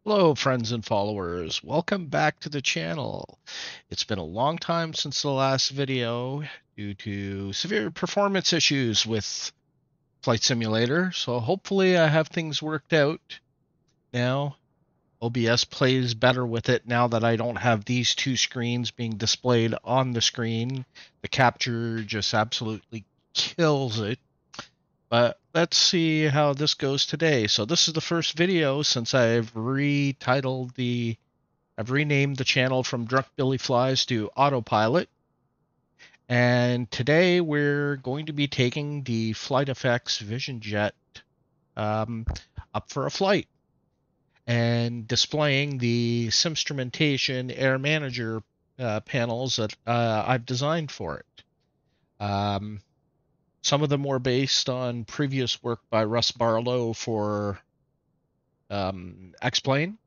Hello, friends and followers. Welcome back to the channel. It's been a long time since the last video due to severe performance issues with Flight Simulator, so hopefully I have things worked out now. OBS plays better with it now that I don't have these two screens being displayed on the screen. The capture just absolutely kills it. But let's see how this goes today. So this is the first video since I've renamed the channel from Drunk Billy Flies to Autopilot. And today we're going to be taking the FlightFX Vision Jet up for a flight and displaying the Simstrumentation Air Manager panels that I've designed for it. Some of them were based on previous work by Russ Barlow for X-Plane,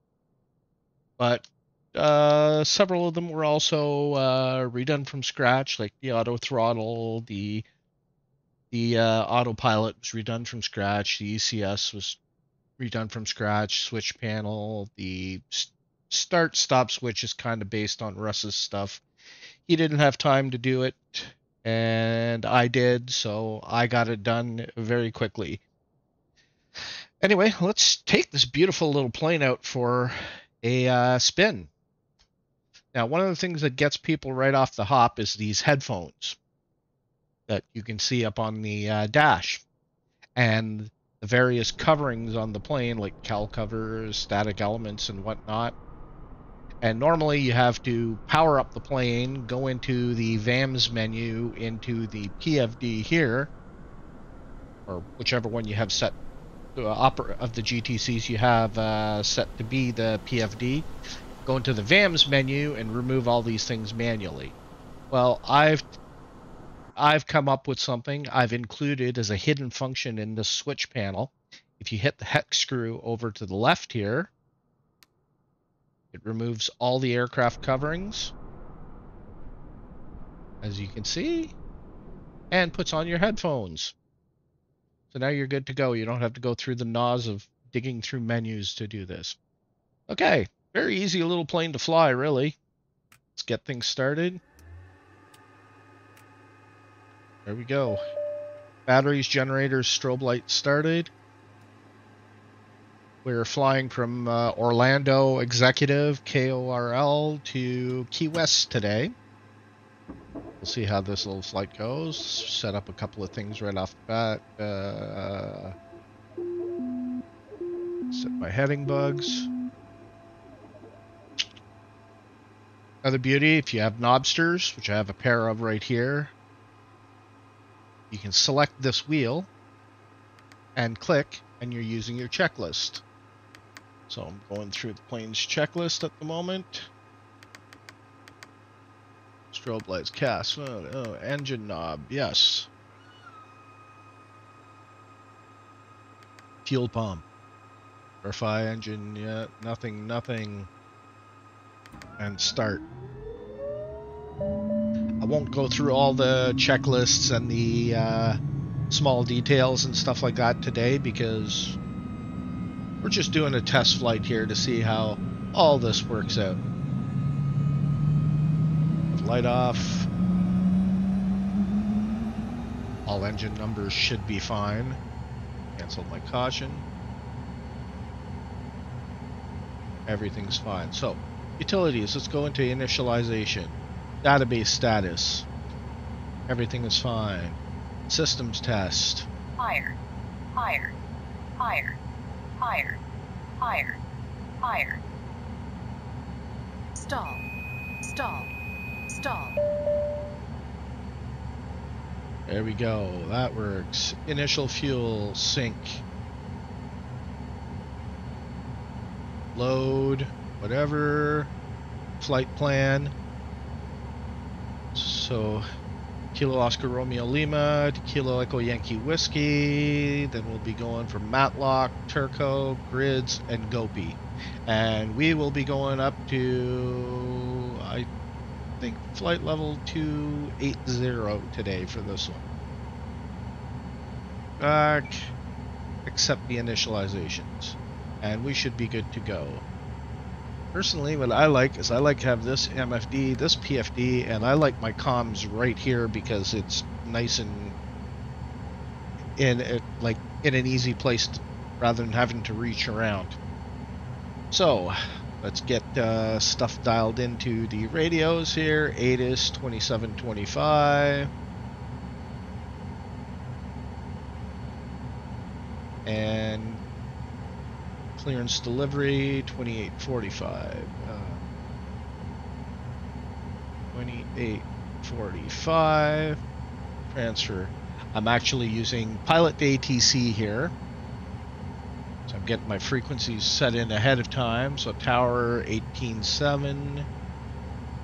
but several of them were also redone from scratch, like the auto-throttle, the autopilot was redone from scratch, the ECS was redone from scratch, switch panel, the start-stop switch is kind of based on Russ's stuff. He didn't have time to do it, and I did, so I got it done very quickly. Anyway, let's take this beautiful little plane out for a spin. Now, one of the things that gets people right off the hop is these headphones that you can see up on the dash, and the various coverings on the plane, like cowl covers, static elements, and whatnot. And normally you have to power up the plane, go into the VAMS menu, into the PFD here, or whichever one you have set of the GTCs you have set to be the PFD. Go into the VAMS menu and remove all these things manually. Well, I've come up with something I've included as a hidden function in the switch panel. If you hit the hex screw over to the left here, it removes all the aircraft coverings, as you can see, and puts on your headphones. So now you're good to go. You don't have to go through the nose of digging through menus to do this. Okay, very easy little plane to fly, really. Let's get things started. There we go. Batteries, generators, strobe light started. We're flying from Orlando Executive, KORL, to Key West today. We'll see how this little flight goes. Set up a couple of things right off the bat. Set my heading bugs. Another beauty, if you have knobsters, which I have a pair of right here, you can select this wheel and click, and you're using your checklist. So I'm going through the plane's checklist at the moment. Strobe lights, cast, engine knob, yes. Fuel pump. Verify engine, yeah, nothing. And start. I won't go through all the checklists and the small details and stuff like that today because we're just doing a test flight here to see how all this works out. Light off. All engine numbers should be fine. Canceled my caution. Everything's fine. So, utilities, let's go into initialization. Database status. Everything is fine. Systems test. Higher. Stall. There we go. That works. Initial fuel sync. Load. Whatever. Flight plan. So, Kilo Oscar Romeo Lima to Kilo Echo Yankee Whiskey. Then we'll be going from Matlock, Turco, Grids, and Gopi. And we will be going up to, I think, flight level 280 today for this one. Back, accept the initializations. And we should be good to go. Personally, what I like is I like to have this MFD, this PFD, and I like my comms right here because it's nice and in an easy place rather than having to reach around. So let's get stuff dialed into the radios here. ATIS 2725 and clearance delivery 2845. 2845 transfer. I'm actually using Pilot ATC here. So I'm getting my frequencies set in ahead of time. So tower 18.7,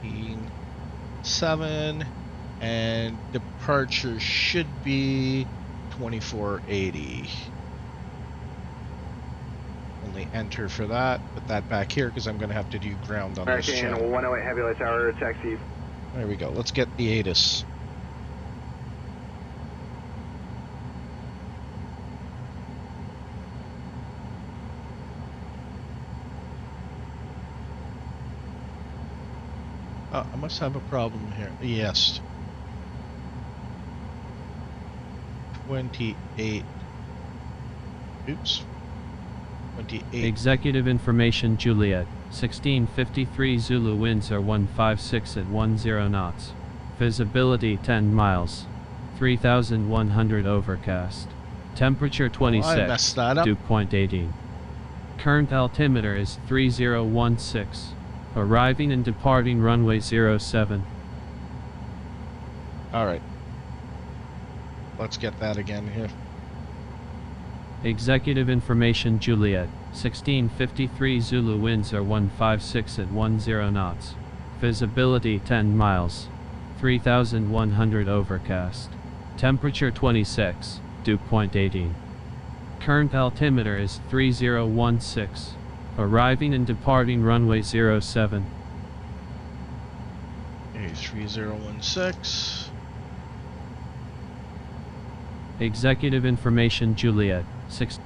18.7, and departure should be 2480. Only enter for that. Put that back here because I'm going to have to do ground on this channel. 108 Heavy Light Tower, taxi. There we go. Let's get the ATIS. Oh, I must have a problem here. Yes. 28. Oops. 28. Executive information Juliet. 1653 Zulu winds are 156 at 10 knots. Visibility 10 miles. 3100 overcast. Temperature 26. Dew point 18. Current altimeter is 3016. Arriving and departing runway 07. Alright. Let's get that again here. Executive information Juliet. 1653 Zulu winds are 156 at 10 knots. Visibility 10 miles. 3100 overcast. Temperature 26. Dew point 18. Current altimeter is 3016. Arriving and departing runway 07. Okay, 3016. Executive information Juliet. 6.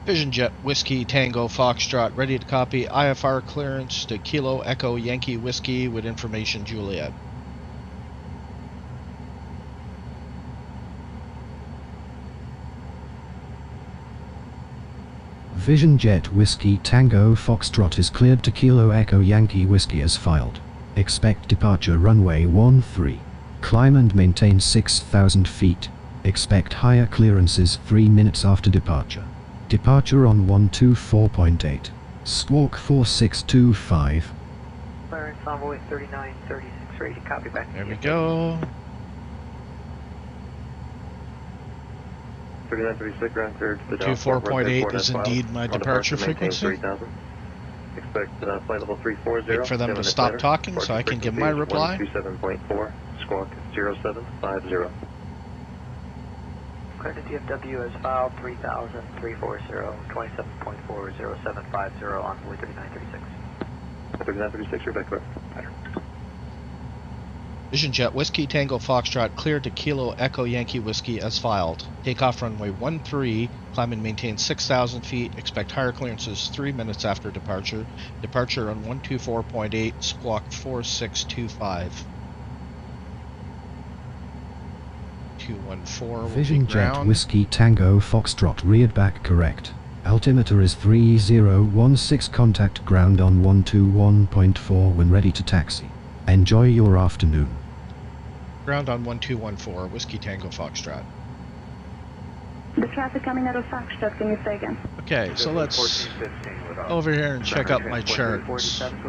Vision Jet, Whiskey, Tango, Foxtrot, ready to copy IFR clearance to Kilo Echo Yankee Whiskey with information Juliet. Vision Jet Whiskey Tango Foxtrot is cleared to Kilo Echo Yankee Whiskey as filed. Expect departure runway 13. Climb and maintain 6,000 feet. Expect higher clearances 3 minutes after departure. Departure on 124.8. Squawk 4625. Clearance envoy 3936, ready to copy back. There we go. 3936, ground cleared. 24.8 is indeed my departure frequency. Expect flight level 340. Wait for them to stop talking so I can give my reply. 127.4, squawk 0750. Cleared to DFW as filed 300340, 27.40750, envoy 3936. 3936, you're back clear. Vision Jet, Whiskey Tango Foxtrot, cleared to Kilo Echo Yankee Whiskey as filed. Takeoff runway 13, climb and maintain 6,000 feet, expect higher clearances 3 minutes after departure. Departure on 124.8, squawk 4625. 214 Vision Jet Whiskey Tango Foxtrot reared back correct. Altimeter is 3016, contact ground on 121.4 when ready to taxi. Enjoy your afternoon. Ground on 1214, Whiskey Tango Foxtrot. The traffic coming out of Foxtrot, can you say again? Okay, so let's over here and check out my charts. Before, it's going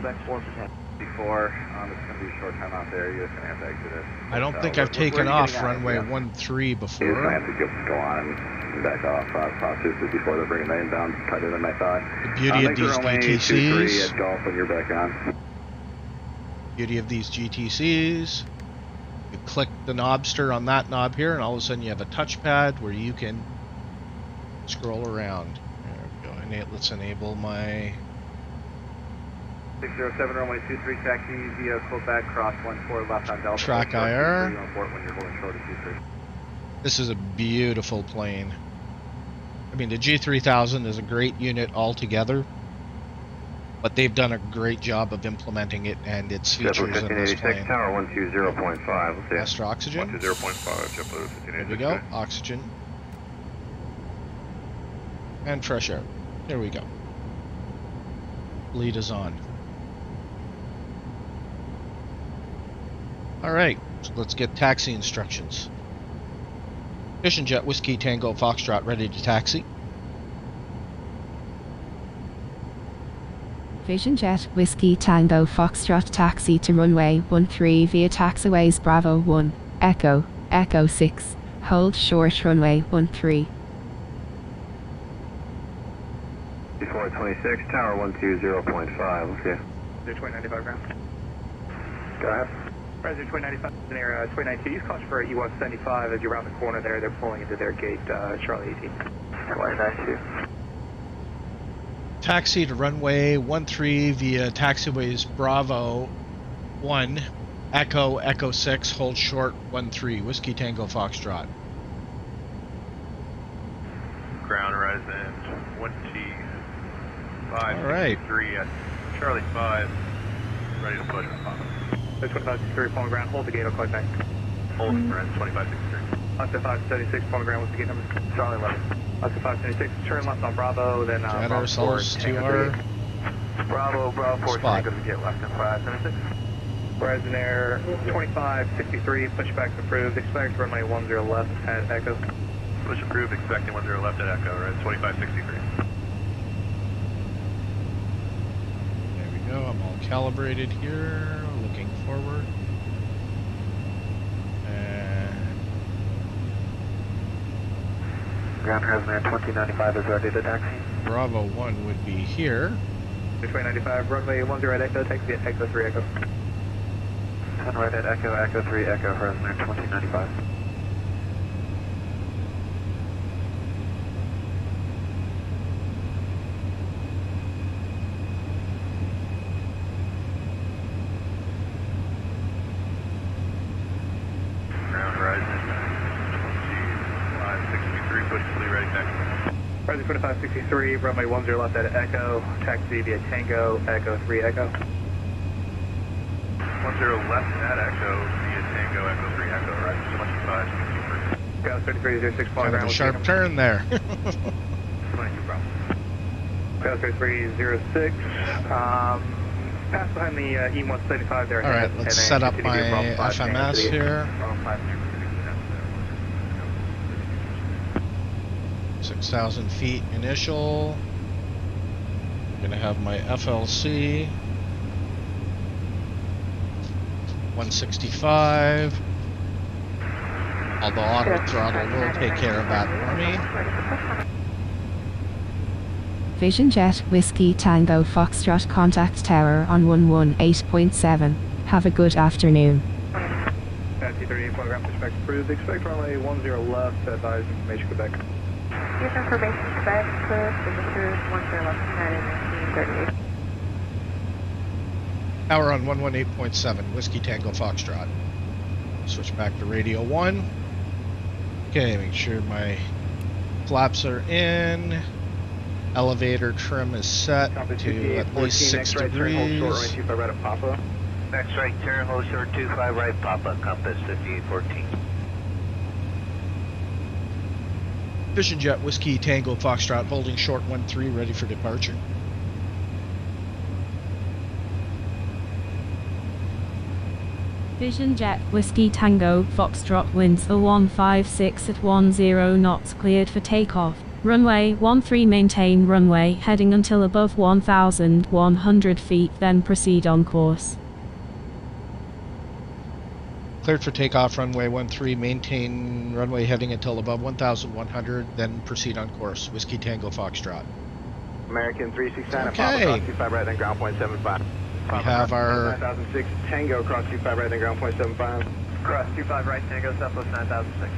to be a short time out there. You're going to have to exit it. I don't think I've taken off runway 13 before. You're going to have to go on and back off cautiously before they're bringing the inbound tighter than I thought. The beauty of these GTCs. At Gulf when you're back on. Beauty of these GTCs. You click the knobster on that knob here, and all of a sudden you have a touchpad where you can scroll around. There we go. Let's enable my 607 runway 23 taxi via close back cross 14 left on Delta. track IR. When you're holding short of 23. This is a beautiful plane. I mean, the G3000 is a great unit altogether, but they've done a great job of implementing it and its features in this plane. Tower 120.5. Extra oxygen. 120.5. JetBlue 1586. There we go. Oxygen. And fresh air. There we go. Lead is on. Alright, so let's get taxi instructions. Vision Jet Whiskey Tango Foxtrot ready to taxi. Vision Jet Whiskey Tango Foxtrot taxi to runway 13 via taxiways Bravo 1, Echo, Echo 6, hold short runway 13. Before 26, Tower 120.5, okay. 2095 ground. Go ahead. President 2095 in area 2019, use caution for E175 as you round the corner there, they're pulling into their gate, Charlie 18. 2092. Taxi to runway 13 via taxiways Bravo 1, Echo, Echo 6, hold short 13, Whiskey Tango Foxtrot. Ground resident 25, All right. 63 at Charlie 5, ready to push. 2563, pulling ground, hold the gate, I'll call you back. Hold friends, 2563. Up to 576, pulling ground, what's the gate number? Charlie 11. Up to 576, turn left on Bravo, then Jet Bravo 4, ourselves to our Bravo 4, spot. Tango to get left and 576. Horizon Air 2563, pushback approved, expect runway 10 left at Echo. Push approved, expecting 10 left at Echo, right, 2563. There we go, I'm all calibrated here, looking forward. And Ground Horizon Air 2095 is ready to taxi. Bravo 1 would be here. 2095, runway 10 at Echo, taxi at Echo 3 Echo. 10 right at Echo, Echo 3 Echo, Horizon Air 2095. Ground horizon 2563, push to ready taxi. Horizon 2563, runway 10 left at Echo, taxi via Tango, Echo 3 Echo. 10 left at Echo, via Tango, Echo 3 Echo, right, 2563. Ground 3306, Kind pulling of ground. a sharp turn there. 22 Bravo. Ground 3306, pass behind the E175 there. Alright, let's set up my FMS here. 6,000 feet initial. I'm gonna have my FLC 165. Although auto-throttle will take care of that for me. Vision Jet Whiskey Tango Foxtrot contact tower on 118.7. Have a good afternoon. Taxi 38, pulling ground, pushback approved, expect runway 10 left, advise information Quebec. Here's information Quebec, clear, signatures 10 left, United 1938. Tower on 118.7, Whiskey Tango Foxtrot. Switch back to radio 1. Okay, make sure my flaps are in. Elevator trim is set to at least 6 degrees. Next right turn, hold short 25 right, Papa, compass 5814. Vision Jet Whiskey Tango Foxtrot holding short 13, ready for departure. Vision Jet Whiskey Tango Foxtrot winds 156 at 10 knots, cleared for takeoff. Runway 13, maintain runway heading until above 1,100 feet, then proceed on course. Cleared for takeoff, runway 13, maintain runway heading until above 1,100, then proceed on course. Whiskey Tango Foxtrot. American 369, Okay. Papa, cross 25 right, then ground point 75. We have our 9006, Tango, cross 25 right, then ground point 75. Cross 25 right, Tango, Southwest 9006.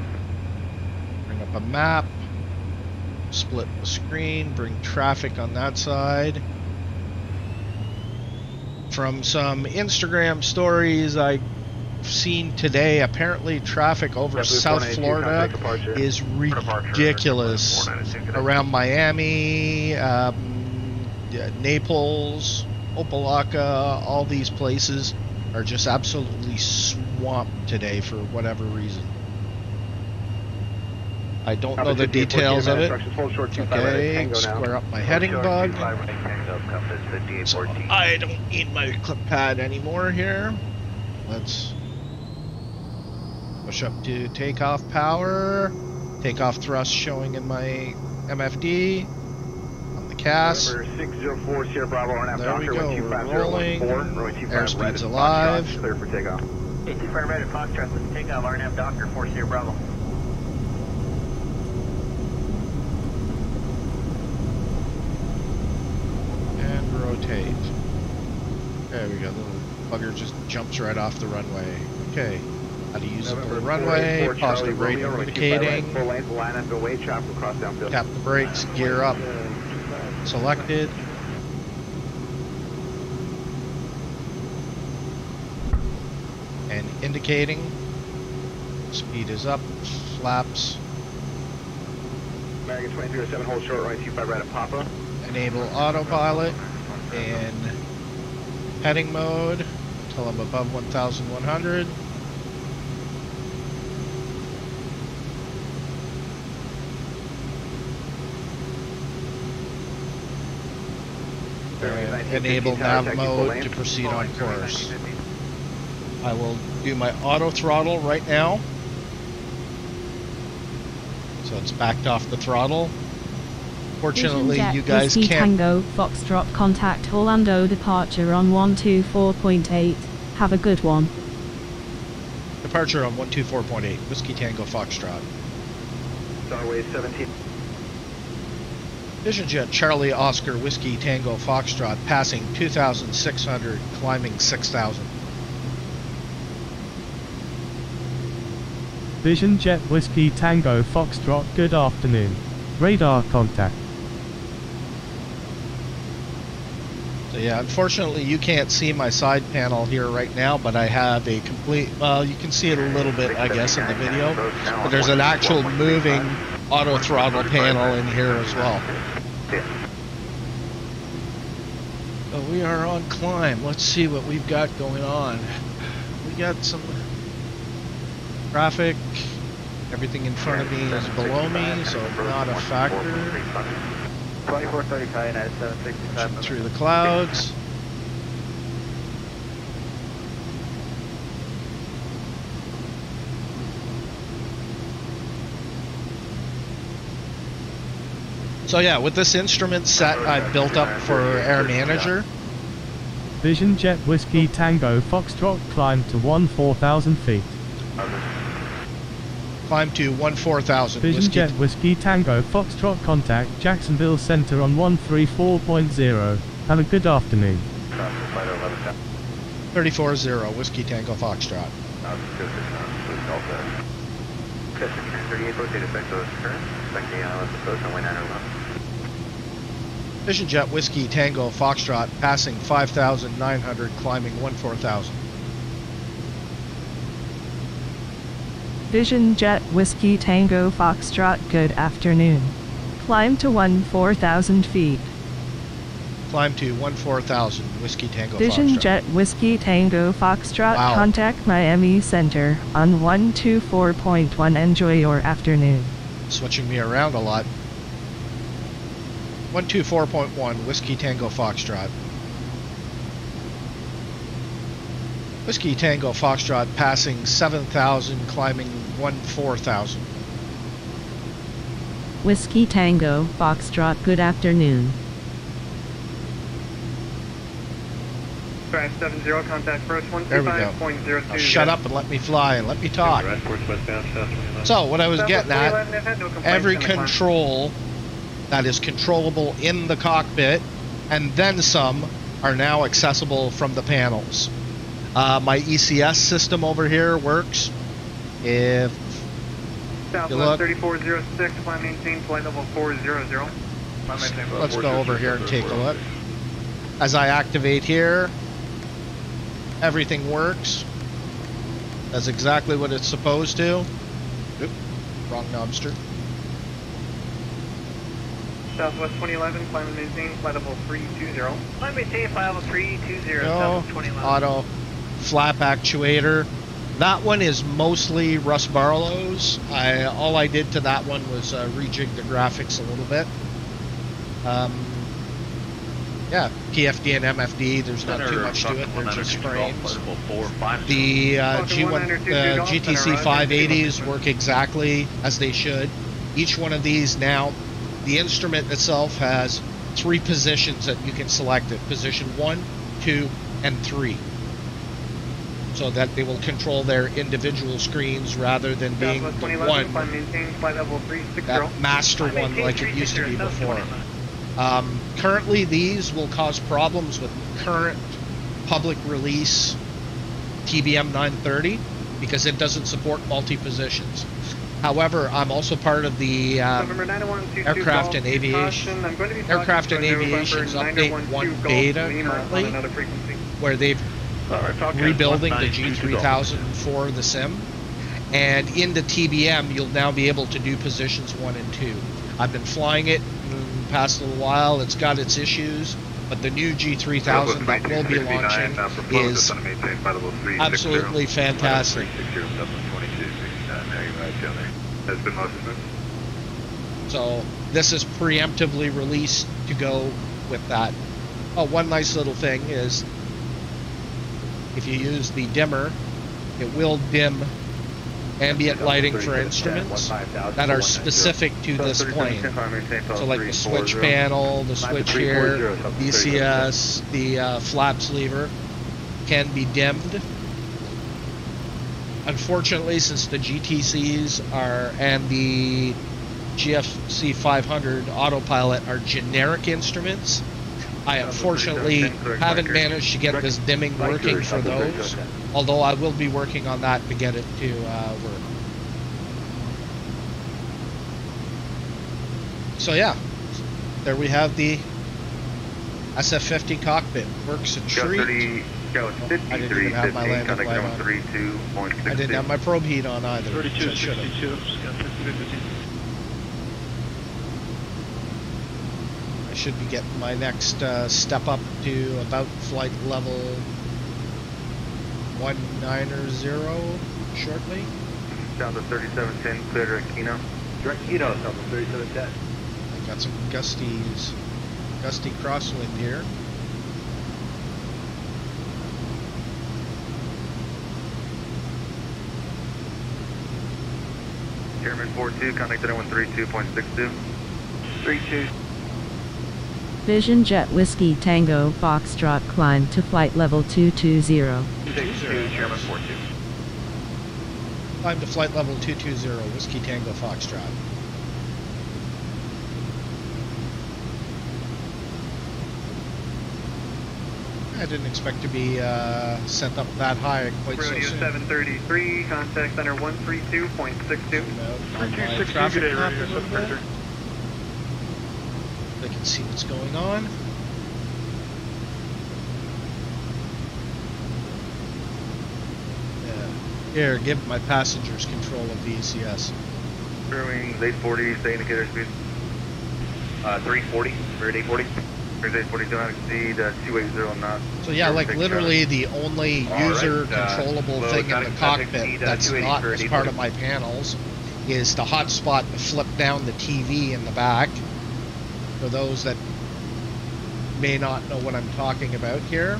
bring up a map, split the screen, bring traffic on that side. From some Instagram stories, I seen today, apparently traffic over South Florida is ridiculous. Around Miami, Naples, Opelika, all these places are just absolutely swamped today for whatever reason. I don't know the details of it. Okay, square up my heading bug. So I don't need my clip pad anymore here. Let's push up to takeoff power. Takeoff thrust showing in my MFD. On the CAS. There we go, we're rolling. Airspeed's alive. Clear for takeoff. 85 ready, Foxtrot, let's take off. RNF Doctor, 40 Bravo. And rotate. There we go, the little bugger just jumps right off the runway. Okay, how to use the runway, positive rate indicating. Tap the brakes, gear up, selected. And indicating. Speed is up, flaps. American 207, hold short, right 25 right at Papa. Enable autopilot and heading mode until I'm above 1,100. Enable nav mode to proceed on course. I will do my auto throttle right now. So it's backed off the throttle. Fortunately, Vision Jet, you guys Whiskey can't. Tango, Foxtrot, contact Orlando departure on 124.8. Have a good one. Departure on 124.8. Whiskey Tango Foxtrot. Starway 17. Vision Jet Charlie Oscar Whiskey Tango Foxtrot passing 2,600, climbing 6,000. Vision Jet Whiskey Tango Foxtrot, good afternoon. Radar contact. So yeah, unfortunately you can't see my side panel here right now, but I have a complete, well, you can see it a little bit I guess in the video, but there's an actual moving auto throttle panel in here as well. So we are on climb. Let's see what we've got going on. We got some traffic. Everything in front of me is below me, so not a factor. 2435, United 765. Through the clouds. So yeah, with this instrument set I've built up for Air Manager. Vision Jet Whiskey Tango Foxtrot, climb to 14,000 feet. Climb to 14,000. Vision Jet Whiskey Tango Foxtrot, contact Jacksonville Center on 134.0. Have a good afternoon. 34-0, Whiskey Tango Foxtrot. 38, rotate effect of current. Expecting approach on 1901. Vision Jet Whiskey Tango Foxtrot passing 5,900, climbing 14,000. Vision Jet Whiskey Tango Foxtrot, good afternoon. Climb to 14,000 feet. Climb to 14,000, Whiskey Tango Vision Foxtrot. Jet Whiskey Tango Foxtrot, Wow. contact Miami Center on 124.1. Enjoy your afternoon. Switching me around a lot. 124.1, Whiskey Tango Foxtrot. Whiskey Tango Foxtrot passing 7,000, climbing 14,000. Whiskey Tango, Foxtrot, good afternoon. Drive 70, contact first There we go. 125.02. Now shut up and let me fly and let me talk. So what I was getting at, every control that is controllable in the cockpit and then some are now accessible from the panels. My ECS system over here works. If you look, 3406, climb maintain, flight level 400. let's go over here and take a look. As I activate here, everything works. That's exactly what it's supposed to. Oop, wrong knobster. Southwest 2011, climb and maintain, flight level 320. Climb and maintain, flight level 320, No, Southwest 2011. auto flap actuator. That one is mostly Russ Barlow's. All I did to that one was rejig the graphics a little bit. Yeah, PFD and MFD, there's not too much to it, they're just frames. The GTC 580s work exactly as they should. Each one of these now, the instrument itself has 3 positions that you can select it. Position 1, 2, and 3. So that they will control their individual screens rather than being the one, that master one like it used to be before. Currently these will cause problems with current public release TBM 930 because it doesn't support multi-positions. However, I'm also part of the Aircraft and Aviation's Update 1 beta currently, where they've rebuilding the G3000 for the sim, and in the TBM you'll now be able to do positions 1 and 2. I've been flying it in the past little while. It's got its issues, but the new G3000 that will be launching is absolutely fantastic. So this is preemptively released to go with that. Oh, one nice little thing is if you use the dimmer, it will dim ambient lighting for instruments that are specific to this plane. So like the switch panel, the switch here, ECS, the flaps lever can be dimmed. Unfortunately, since the GTCs and the GFC 500 autopilot are generic instruments, I unfortunately haven't managed to get this dimming working for those, although I will be working on that to get it to work. So yeah, there we have the SF-50 cockpit. Works a treat. Oh, I didn't even have my landing light on. I didn't have my probe heat on either. 3262. I should be getting my next step up to about flight level 190 shortly. Down to 3710, clear direct Kino. Direct Kino, down to 3710. I got some gusty crosswind here. Chairman 42, contact 132.62. 32. Vision Jet Whiskey Tango Foxtrot climb to flight level 220. 262, Chairman 42. Climb to flight level 220, Whiskey Tango Foxtrot. I didn't expect to be sent up that high quite so soon. Radio 733, contact center 132.62. Traffic map a little bit. They can see what's going on. Yeah. Here, give my passengers control of the ECS. Brewing, 840, stay indicator speed. 340, rear 840. Rear 840, do not exceed 280 knots. So yeah, like literally the only user controllable thing in the cockpit that's not as part of my panels is the hotspot to flip down the TV in the back. For those that may not know what I'm talking about here.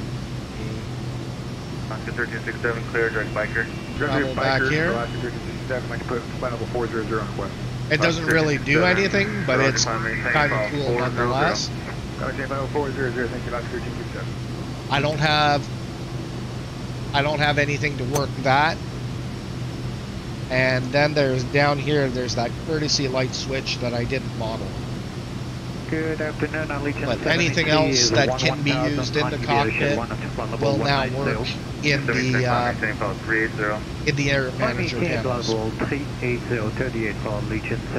Oscar 1367, clear, direct biker. Travel back here. It doesn't really do anything, but it's kind of cool nonetheless. I don't have anything to work that. And then there's down here, there's that courtesy light switch that I didn't model. Good afternoon, but anything else that can be used in the cockpit will now work in the air manager panels.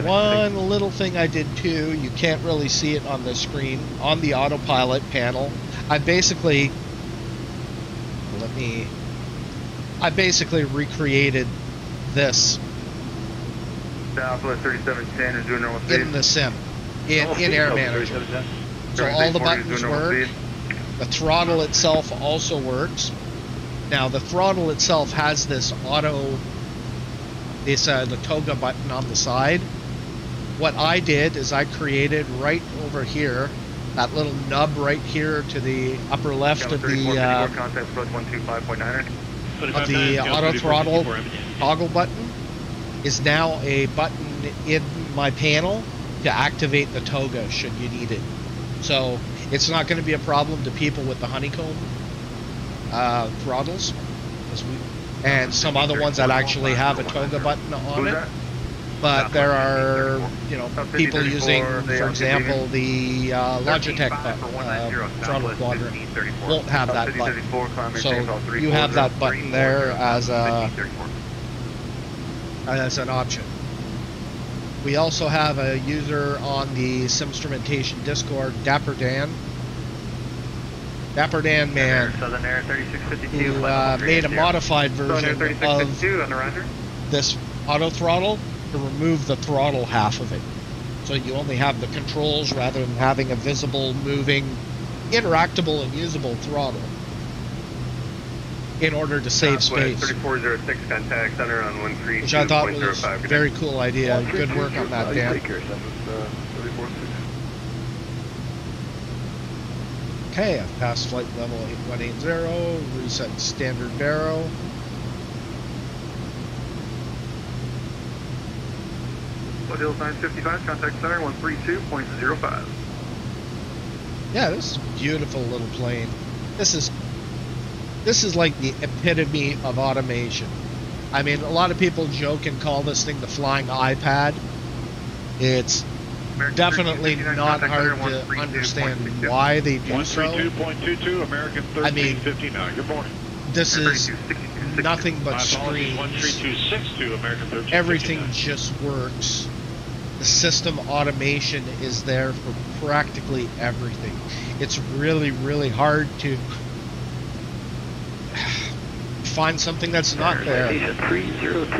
One little thing I did too, you can't really see it on the screen, on the autopilot panel. I basically, let me I basically recreated this Southwest 3710 is doing normal speed. in the sim, in Air Manager. So all the buttons work. The throttle itself also works. Now the throttle itself has this the toga button on the side. What I did is I created right over here, that little nub right here to the upper left of the auto throttle toggle button is now a button in my panel to activate the toga should you need it. So it's not going to be a problem to people with the honeycomb throttles, and some other ones that actually have a toga button on it. But there are, people using, for example, the Logitech throttle quadrant won't have that button. So you have that button there as an option. We also have a user on the Simstrumentation Discord, Dapper Dan Man, who made a modified version of this auto throttle to remove the throttle half of it. So you only have the controls rather than having a visible, moving, interactable, and usable throttle in order to save space. 3406 contact center on 13. Which I thought was a very cool idea. Good work on that, Dan. Okay, I've passed flight level 8180, reset standard baro. Hills 955, contact center 132.05. Yeah, this is a beautiful little plane. This is like the epitome of automation. I mean, a lot of people joke and call this thing the flying iPad. It's definitely not hard to understand why they do so. 132.22, American 1359. Good morning. This is nothing but screens. 13262, American 1359. Everything just works. The system automation is there for practically everything. It's really, really hard to find something that's not there.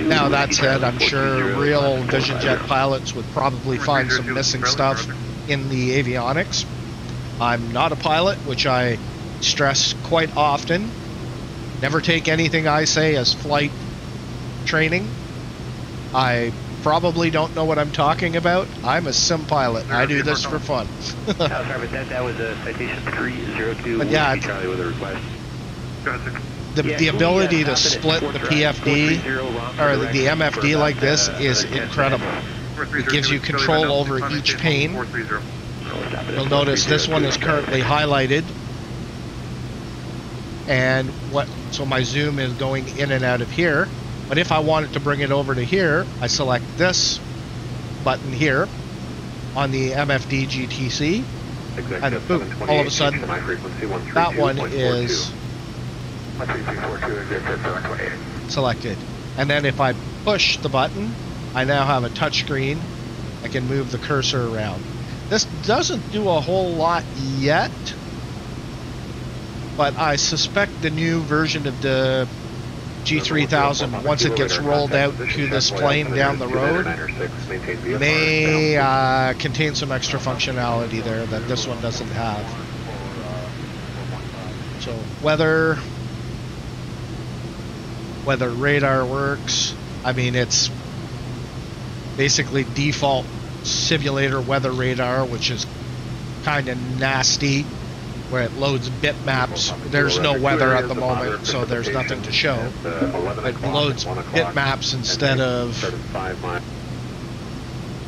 Now that said, I'm sure real Vision Jet pilots would probably find some missing stuff in the avionics. I'm not a pilot, which I stress quite often. Never take anything I say as flight training. I probably don't know what I'm talking about. I'm a sim pilot. I do this for fun. Sorry, but that was a citation 302. But yeah, Charlie with a request. the ability to split the PFD or the MFD like this is incredible. It gives you control over each pane. You'll notice this one is currently highlighted, and so my zoom is going in and out of here. But if I wanted to bring it over to here, I select this button here on the MFD GTC, and boom, all of a sudden that one is selected. And then if I push the button, I now have a touch screen. I can move the cursor around. This doesn't do a whole lot yet, but I suspect the new version of the G3000, once it gets rolled out to this plane down the road, may contain some extra functionality there that this one doesn't have. So weather radar works. I mean, it's basically default simulator weather radar, which is kind of nasty, where it loads bitmaps. There's no weather at the moment, so there's nothing to show. It loads bitmaps instead of...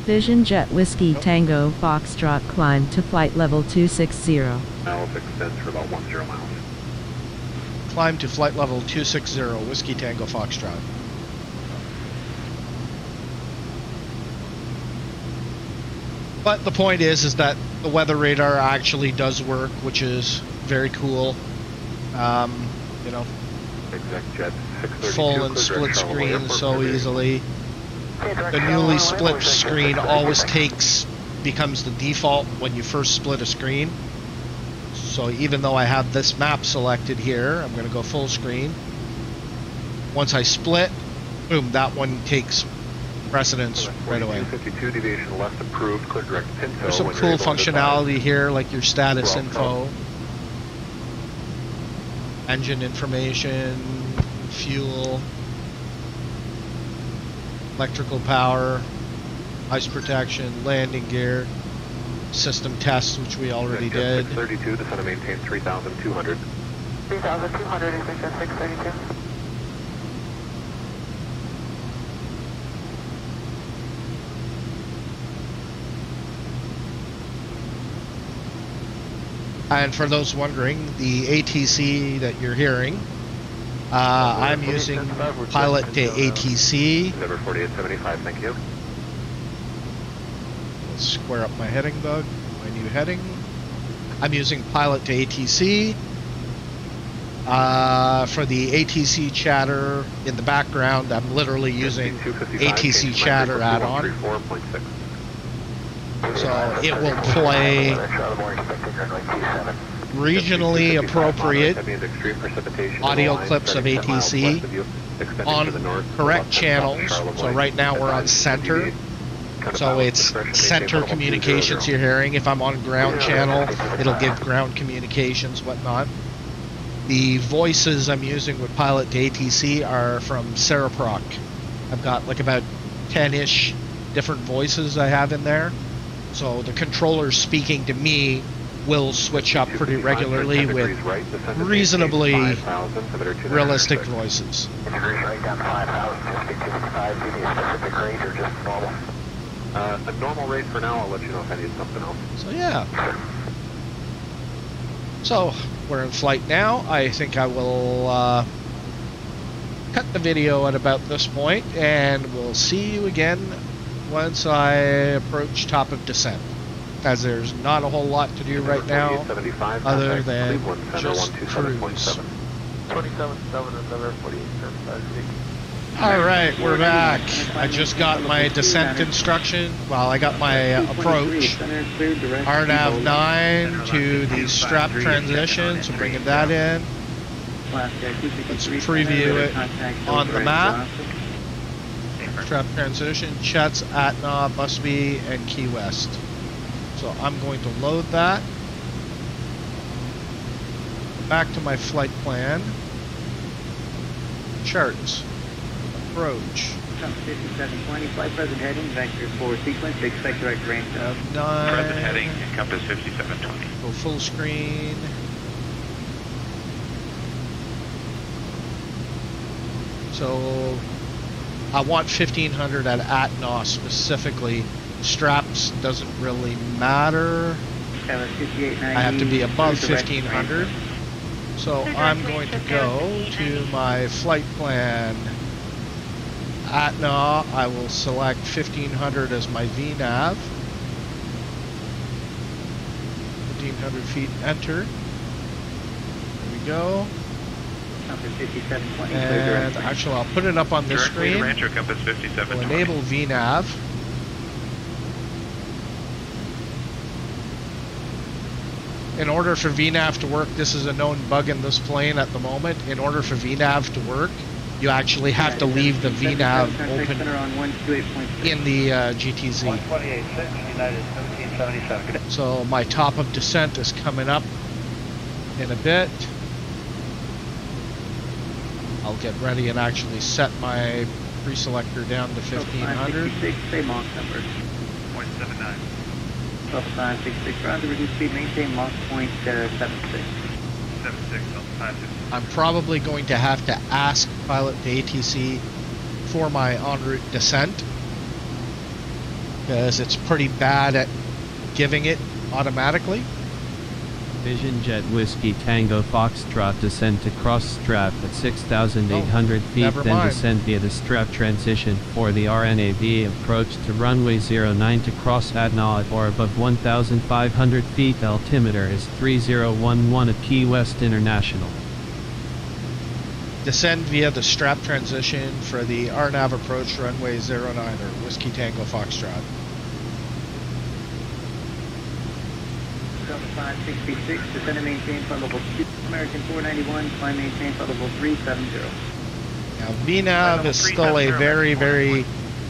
Vision Jet Whiskey Tango Foxtrot climb to flight level 260. Extends for about 10 miles. Climb to flight level 260, Whiskey Tango Foxtrot. But the point is that the weather radar actually does work, which is very cool. You know, full and split screen so easily. The newly split screen always becomes the default when you first split a screen. So even though I have this map selected here, I'm going to go full screen. Once I split, boom, that one takes precedence right away. 52 deviation left approved, clear direct Pinto. There's some cool functionality here, like your status info, engine information, fuel, electrical power, ice protection, landing gear, system tests, which we already did. 632, descend and maintain 3,200. 3,200, increase at 632. And for those wondering, the ATC that you're hearing, I'm using pilot to ATC. Number 4875, thank you. Let's square up my heading bug, my new heading. I'm using pilot to ATC. For the ATC chatter in the background, I'm literally using ATC chatter add-on. So it will play regionally appropriate audio clips of ATC on correct channels. So right now we're on center. So it's center communications you're hearing. If I'm on ground channel, it'll give ground communications, whatnot. The voices I'm using with pilot to ATC are from Cereproc. I've got like about 10-ish different voices I have in there. So the controller speaking to me will switch up pretty regularly with reasonably realistic voices. A normal rate for now, I'll let you know if I need something else. So yeah. So we're in flight now. I think I will cut the video at about this point, and we'll see you again once I approach top of descent, as there's not a whole lot to do right now other than just cruise. 27.7 Alright, we're back. I just got my descent instruction. Well, I got my approach. RNAV 9 to the strap transition, so bringing that in. Let's preview it on the map. Strap transition, Chet's, Atna, Busby, and Key West. So I'm going to load that. Back to my flight plan. Charts. Approach. 5720, flight present heading, vector forward sequence, expect direct range of 9. Present heading, encompass 5720. Go full screen. So I want 1500 at Atna specifically. Straps doesn't really matter. I have to be above 1500. So I'm going to go to my flight plan. Atna, I will select 1500 as my VNAV. 1500 feet, enter. There we go. And actually, I'll put it up on this screen. Rancho compass 5720. We'll enable VNAV. In order for VNAV to work, this is a known bug in this plane at the moment. In order for VNAV to work, you actually have to leave the VNAV open in the GTZ. So my top of descent is coming up in a bit. I'll get ready and actually set my pre-selector down to 1500. Same Mach number. 0.79. 12.566, round to reduce speed, maintain Mach point 76. 76, I'm probably going to have to ask pilot to ATC for my en route descent, because it's pretty bad at giving it automatically. Vision Jet Whiskey Tango Foxtrot descend to cross strap at 6,800 feet, never then mind. descend via the strap transition for the RNAV approach to runway 09 to cross Atna or above 1,500 feet. Altimeter is 3011 at Key West International. Descend via the strap transition for the RNAV approach runway 09 or Whiskey Tango Foxtrot. 566, descend and maintain flight level 2, American 491, climb maintain flight level 370. Now, VNAV is still a very, very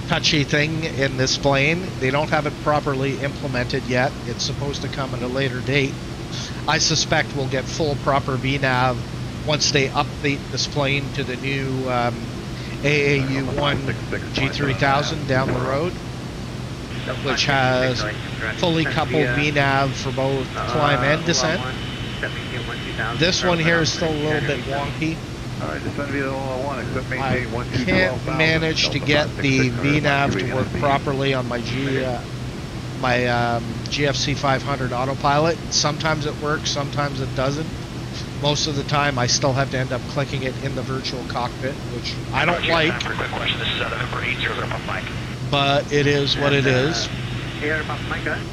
touchy thing in this plane. They don't have it properly implemented yet. It's supposed to come at a later date. I suspect we'll get full proper VNAV once they update this plane to the new AAU1 G3000 down the road, which has fully coupled VNAV for both climb and descent. This one here is still a little bit wonky. Alright, descend via OL1, except I maintain 12,000. can't manage to get the VNAV to work properly on my GFC 500 autopilot. Sometimes it works, sometimes it doesn't. Most of the time I still have to end up clicking it in the virtual cockpit, which I don't like. Quick question, this is November 80 Papa Mike. But it is what it is. Here, Papa Mike, go ahead.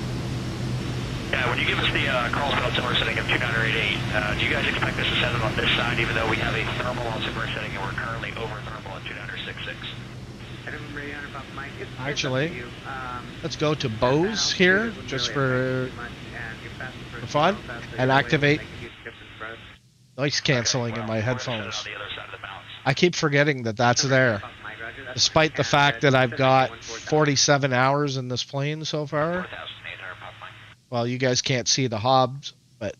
Yeah, when you give us the call spell similar setting of 2988, do you guys expect us to set it on this side, even though we have a thermal on similar setting and we're currently over thermal at 2966? Actually, let's go to Bose here, just for fun, and activate noise canceling in my headphones. I keep forgetting that that's there, despite the fact that I've got 47 hours in this plane so far. Well, you guys can't see the hobs, but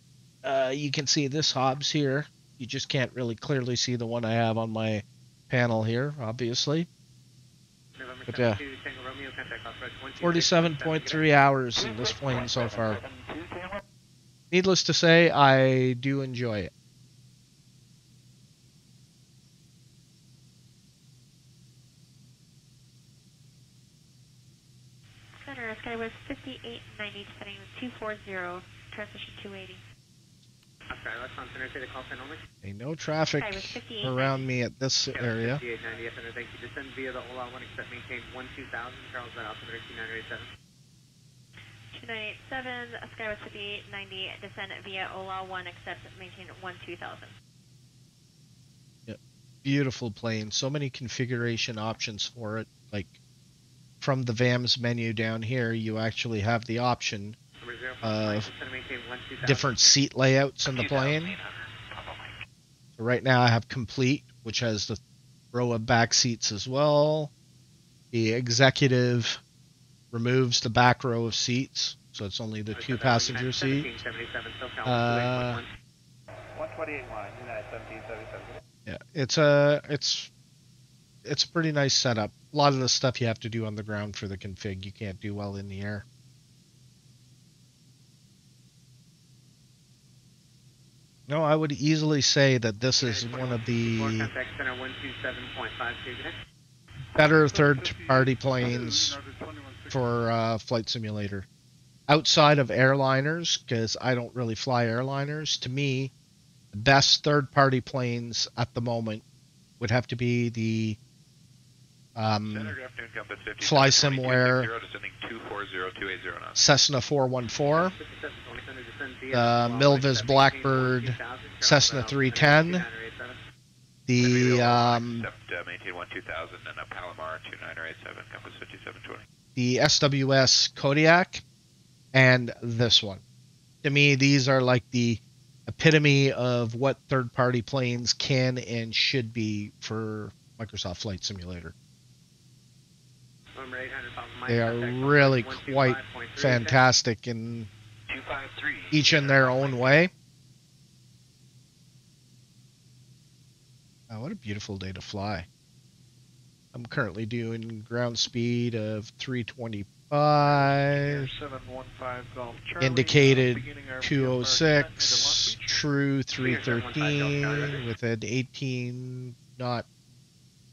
you can see this hobs here. You just can't really clearly see the one I have on my panel here, obviously. But yeah, 47.3 hours in this plane so far. Needless to say, I do enjoy it. Center, Skywest 5890, descending 240, transition 280. Okay, let's on center, say the call sign only. Okay, no traffic around me at this area. 5890, center, thank you. Descend via the OLA 1, except maintain 12000, Charles, altimeter 2987. 2987, Skywest 5890, descend via OLA 1, except maintain 12000. Yep, beautiful plane. So many configuration options for it. Like from the VAMS menu down here, you actually have the option of different seat layouts in the plane. So right now I have complete, which has the row of back seats as well. The executive removes the back row of seats, so it's only the two passenger seat. Yeah, it's a pretty nice setup. A lot of the stuff you have to do on the ground for the config, you can't do well in the air. No, I would easily say that this is one of the better third-party planes for Flight Simulator. Outside of airliners, because I don't really fly airliners, to me, the best third-party planes at the moment would have to be the FlySimware Cessna 414, the Milvis Blackbird Cessna 310, the the SWS Kodiak, and this one. To me, these are like the epitome of what third-party planes can and should be for Microsoft Flight Simulator. They are really quite fantastic in each in their own way. Oh, what a beautiful day to fly. I'm currently doing ground speed of 325, indicated 206, true 313 with an 18 knot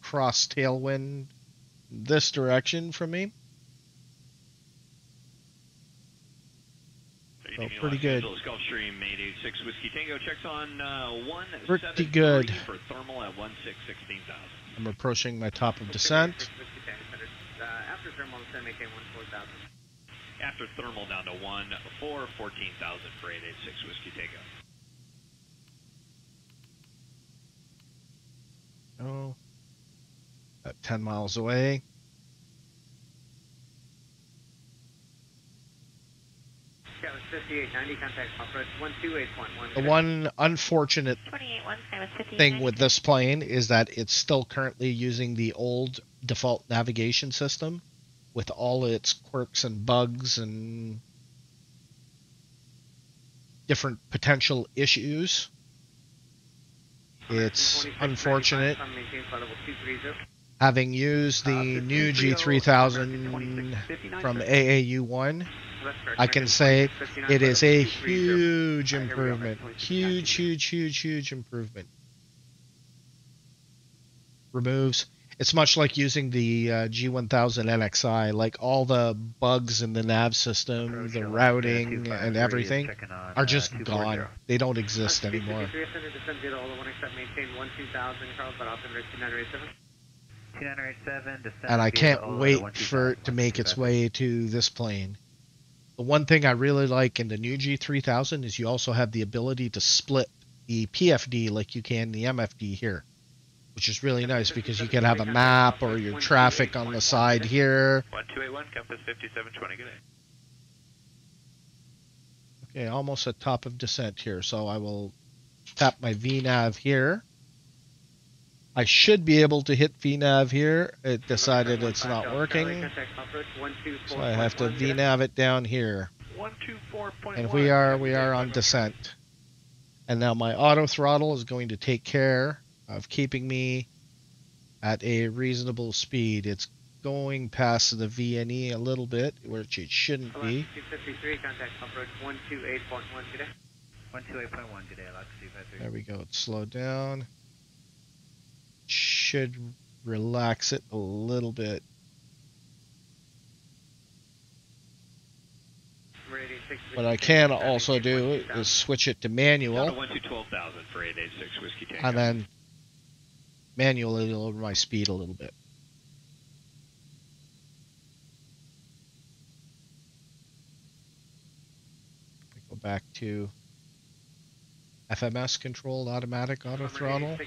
cross tailwind this direction from me. So pretty good. Pretty good. I'm approaching my top of descent. After thermal, descend, maintain 14,000. After thermal down to 1 for 14,000 for 886 Whiskey Tango. Oh, about 10 miles away. Yeah, let's 5890, contact approach 128.1. The one unfortunate 2815 thing with this plane is that it's still currently using the old default navigation system with all its quirks and bugs and different potential issues. It's unfortunate. Having used the new G3000 from AAU1, I can say it is a huge improvement. Huge improvement. Removes. It's much like using the G1000 NXI, like all the bugs in the nav system, the routing and everything are just gone. They don't exist anymore. And I can't wait for it to make its way to this plane. The one thing I really like in the new G3000 is you also have the ability to split the PFD like you can the MFD here, which is really nice because you can have a map or your traffic on the side here. 1281, compass 5720, good day. Okay, almost at top of descent here, so I will tap my VNav here. I should be able to hit VNav here. It decided it's not working, so I have to VNav it down here. 124.1. And we are on descent. And now my auto throttle is going to take care of keeping me at a reasonable speed. It's going past the VNE a little bit, which it shouldn't be. 253, contact approach 128.1 today. 128.1 today, There we go. It's slowed down. Should relax it a little bit. What I can also do is switch it to manual. Down to 12,000 for 886 Whiskey Tango. And then manually lower my speed a little bit. Go back to FMS controlled automatic auto throttle.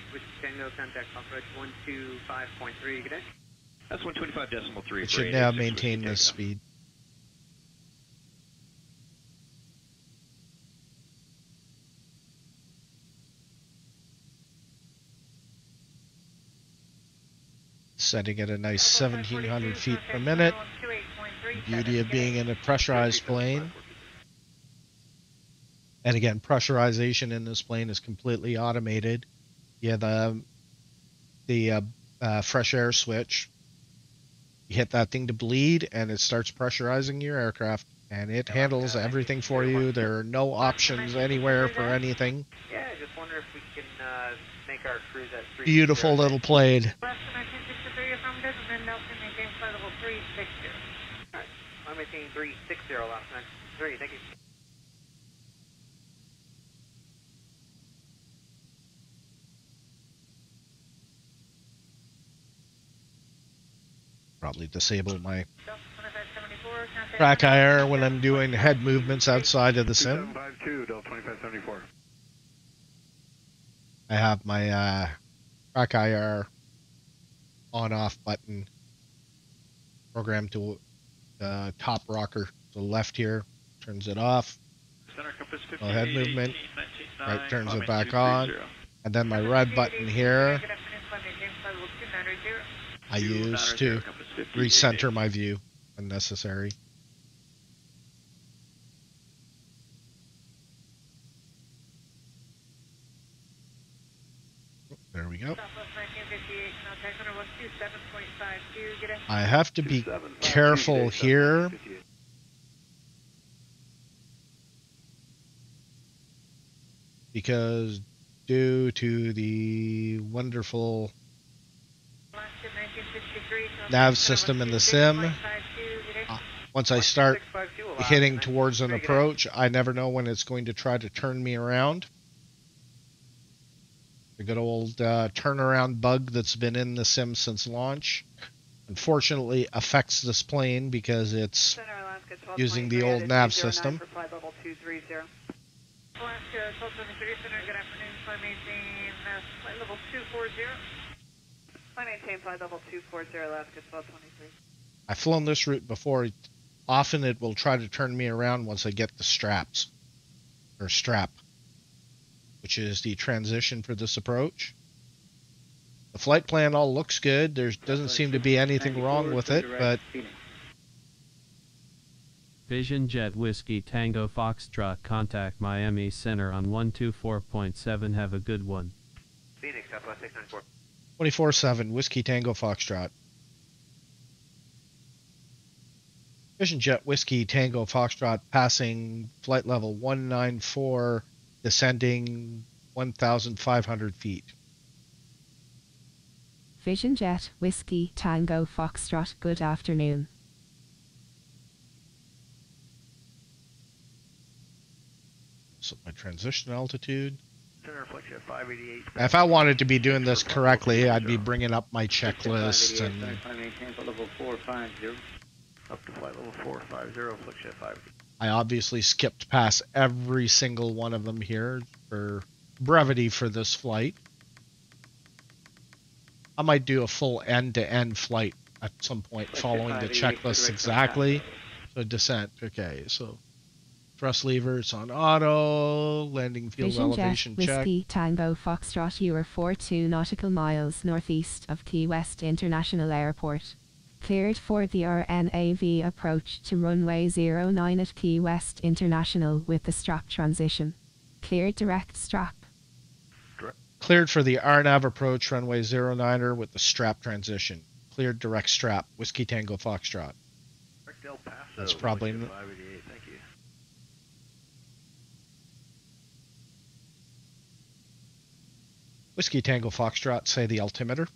That's 125.3. It should now maintain this speed. Setting at a nice 1700 feet per minute. Beauty of being in a pressurized plane. And again, pressurization in this plane is completely automated. You have the fresh air switch. You hit that thing to bleed, and it starts pressurizing your aircraft, and it handles everything for you. There are no options anywhere for anything. Yeah, I just wonder if we can make our cruise at 3. Beautiful little plane. Alright, I'm maintaining 360 last 93, thank you. Probably disable my track IR when I'm doing head movements outside of the sim. I have my track IR on-off button programmed to top rocker to the left here, turns it off. So head movement, right turns it back on, and then my red button here I use to recenter my view when necessary. There we go. I have to be careful here because due to the wonderful nav system in the sim, once I start hitting towards an approach, I never know when it's going to try to turn me around. The good old turnaround bug that's been in the sim since launch unfortunately affects this plane because it's using the old nav system. I've flown this route before. often it will try to turn me around once I get the straps, or strap, which is the transition for this approach. The flight plan all looks good. There doesn't seem to be anything wrong with it, but Vision Jet Whiskey Tango Foxtrot, contact Miami Center on 124.7. Have a good one. Phoenix, Southwest 694. 24/7 Whiskey Tango Foxtrot. Vision Jet Whiskey Tango Foxtrot passing flight level 194, descending 1,500 feet. Vision Jet Whiskey Tango Foxtrot, good afternoon. So my transition altitude. Center FlightJet 588. If I wanted to be doing this correctly, I'd be bringing up my checklist and maintain flight level 450. Up to flight level 450, FlightJet 5. I obviously skipped past every single one of them here for brevity for this flight. I might do a full end-to-end flight at some point following the checklist exactly. So descent, okay, so thrust levers on auto, landing field Vision elevation Jet check. Whiskey Tango Foxtrot, you are 42 nautical miles northeast of Key West International Airport. Cleared for the RNAV approach to runway 09 at Key West International with the strap transition. Cleared direct strap. Cleared for the RNAV approach runway 09er with the strap transition. Cleared direct strap, Whiskey Tango Foxtrot. That's probably... FlightJet 588, thank you. Whiskey Tango Foxtrot, say the altimeter.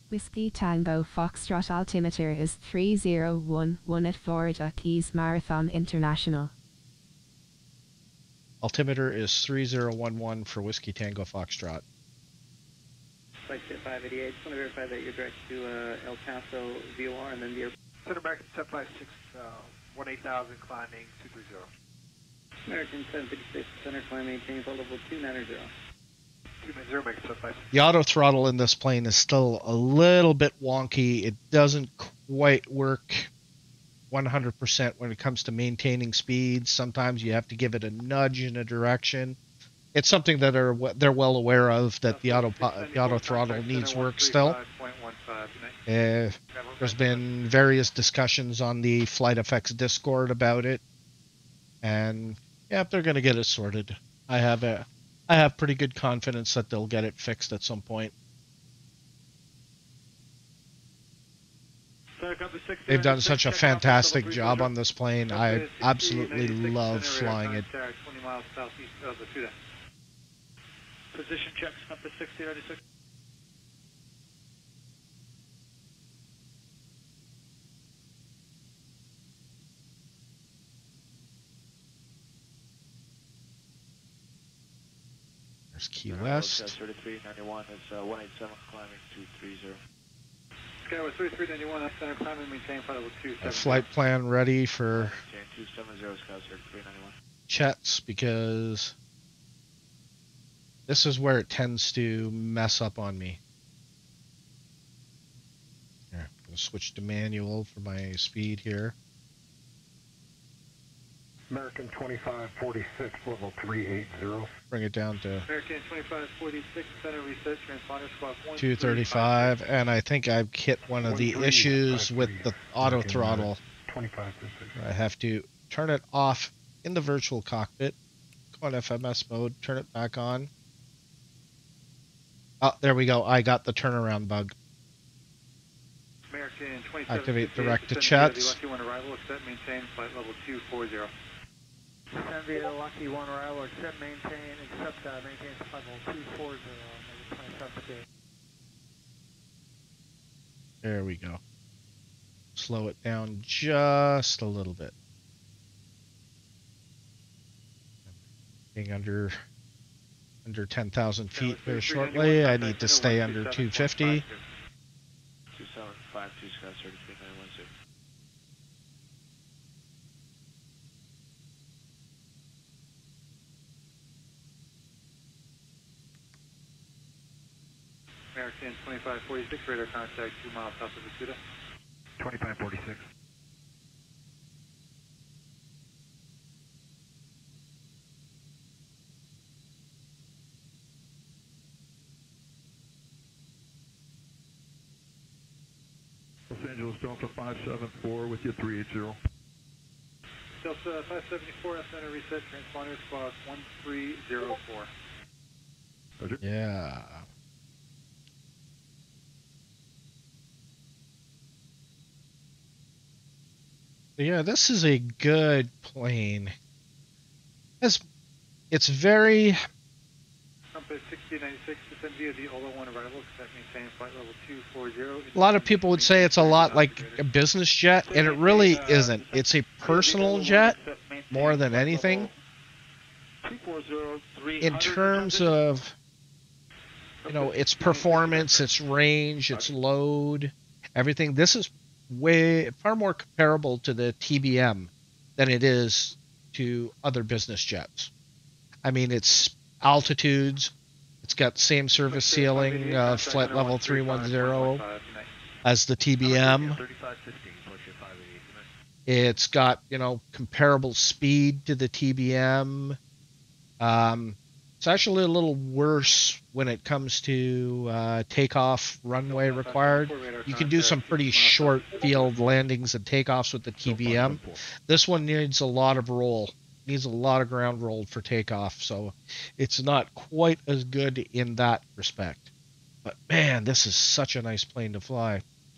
Whiskey Tango Foxtrot, altimeter is 3011 at Florida Keys Marathon International. Altimeter is 3011 for Whiskey Tango Foxtrot. FlightJet 588, just want to verify that you're direct to El Paso VOR and then the airport. Center American 756, 18,000, climbing 230. American 756, center climb, maintain flight level 290. 290, American 756. The auto throttle in this plane is still a little bit wonky. It doesn't quite work 100% when it comes to maintaining speeds. Sometimes you have to give it a nudge in a direction. It's something that they're well aware of, that the auto throttle needs work still. There's been various discussions on the FlightFX Discord about it, and yeah, they're going to get it sorted. I have pretty good confidence that they'll get it fixed at some point. They've done such a fantastic job on this plane. I absolutely love flying it. 20 miles southeast of the Fuda. Position checks, compass 6096. There's Key West. 3391 is 187, climbing 230. Skyway 3391, up center, climbing, maintain flight level 270. A flight plan ready for 270, Skyway 3391. Chets, because this is where it tends to mess up on me. Here, I'm going to switch to manual for my speed here. American 2546, level 380. Bring it down to American 2546, center reset, transponder squawk 235, and I think I've hit one of the issues with the auto throttle. 2556. I have to turn it off in the virtual cockpit, go on FMS mode, turn it back on. Oh, there we go. I got the turnaround bug. American Activate direct to chats. Lucky 1 arrival, accept, maintain, flight level 240. Send via Lucky 1 arrival, accept, maintain, maintain flight level 240, maybe 27 feet. There we go. Slow it down just a little bit. Being under 10,000 feet very shortly. I need to stay under 250. 2752, Scott 33910. American 2546, radar contact 2 miles south of Batuta. 2546. Los Angeles Delta 574 with you 380. Delta 574, F center reset, transponder squawk 1304. Roger. Yeah. Yeah, this is a good plane. It's very... Compass 6096, descend via the Ola 1 arrival, set maintain flight level 240. A lot of people would say it's a lot like a business jet, and it really isn't. It's a personal jet more than anything. In terms of, you know, its performance, its range, its load, everything, this is far more comparable to the TBM than it is to other business jets. I mean, it's altitudes, it's got same service ceiling, flight level 310 as the TBM. It's got, you know, comparable speed to the TBM. It's actually a little worse when it comes to takeoff runway required. You can do some pretty short field landings and takeoffs with the TBM. This one needs a lot of roll. Needs a lot of ground roll for takeoff, so it's not quite as good in that respect. But man, this is such a nice plane to fly.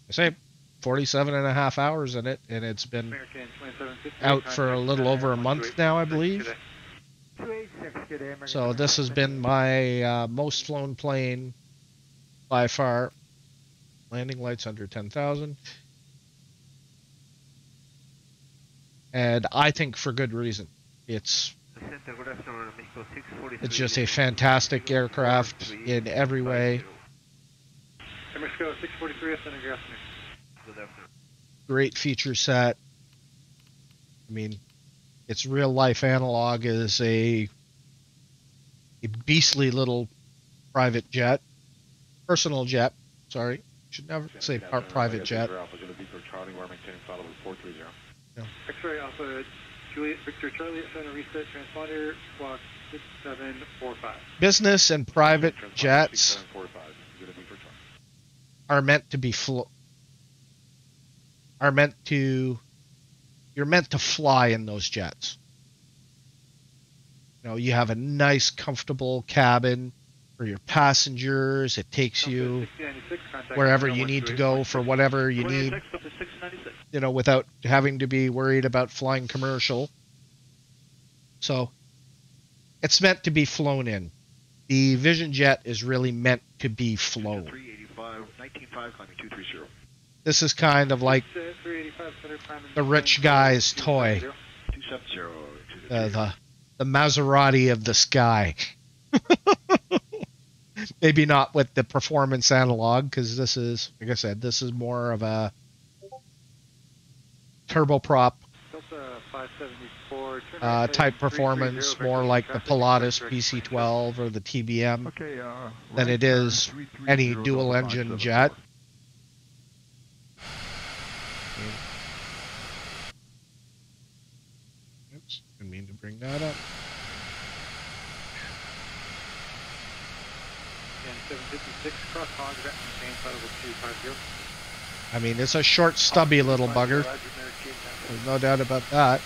I say 47 and a half hours in it, and it's been out for a little over a month now, I believe. So this has been my most flown plane by far. Landing lights under 10,000. And I think for good reason. It's just a fantastic aircraft in every way. Great feature set. I mean, its real life analog is a beastly little private jet, personal jet. Sorry, should never say private jet. Yeah. X-ray Alpha Juliet Victor Charlie at center reset transponder squawk 6745. Business and private jets are meant to be you're meant to fly in those jets. You know, you have a nice comfortable cabin for your passengers. It takes you wherever you need to go for whatever you need, you know, without having to be worried about flying commercial. So it's meant to be flown in. The Vision Jet is really meant to be flown. This is kind of like the rich guy's toy. The Maserati of the sky. Maybe not with the performance analog, because this is, like I said, this is more of a turboprop type performance, more like the Pilatus PC-12 or the TBM than it is any dual engine jet. Oops, didn't mean to bring that up. 756 cross Congress, maintain flight level 250. I mean, it's a short, stubby little bugger. There's no doubt about that.